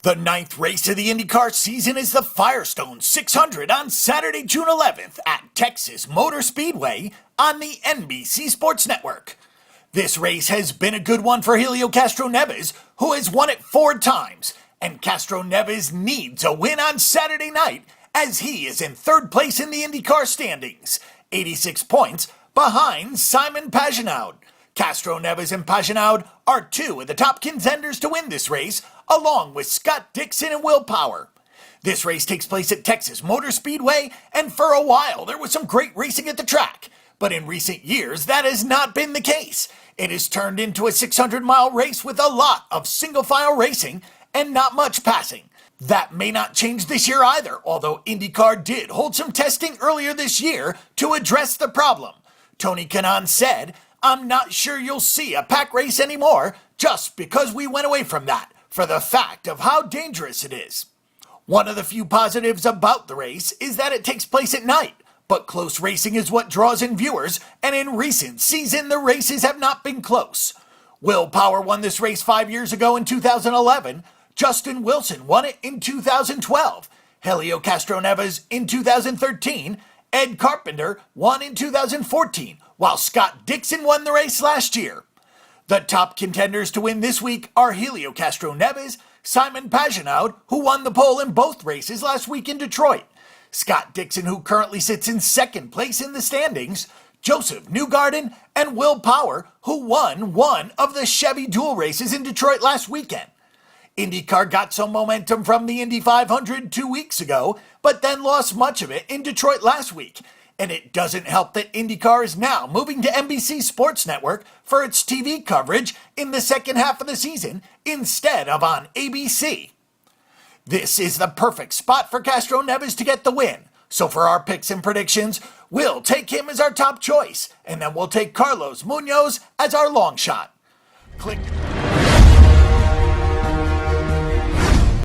The ninth race of the IndyCar season is the Firestone 600 on Saturday, June 11th at Texas Motor Speedway on the NBC Sports Network. This race has been a good one for Helio Castroneves, who has won it 4 times, and Castroneves needs a win on Saturday night as he is in 3rd place in the IndyCar standings, 86 points behind Simon Pagenaud. Castroneves and Pagenaud are 2 of the top contenders to win this race, along with Scott Dixon and Will Power. This race takes place at Texas Motor Speedway, and for a while there was some great racing at the track. But in recent years, that has not been the case. It has turned into a 600-mile race with a lot of single-file racing and not much passing. That may not change this year either, although IndyCar did hold some testing earlier this year to address the problem. Tony Kanaan said, "I'm not sure you'll see a pack race anymore just because we went away from that, for the fact of how dangerous it is." One of the few positives about the race is that it takes place at night, but close racing is what draws in viewers, and in recent season the races have not been close. Will Power won this race 5 years ago in 2011, Justin Wilson won it in 2012, Helio Castroneves in 2013, Ed Carpenter won in 2014, while Scott Dixon won the race last year. The top contenders to win this week are Helio Castroneves, Simon Pagenaud, who won the pole in both races last week in Detroit, Scott Dixon, who currently sits in 2nd place in the standings, Joseph Newgarden, and Will Power, who won one of the Chevy Duel races in Detroit last weekend. IndyCar got some momentum from the Indy 500 2 weeks ago, but then lost much of it in Detroit last week. And it doesn't help that IndyCar is now moving to NBC Sports Network for its TV coverage in the second half of the season instead of on ABC. This is the perfect spot for Castroneves to get the win. So for our picks and predictions, we'll take him as our top choice, and then we'll take Carlos Munoz as our long shot. Click.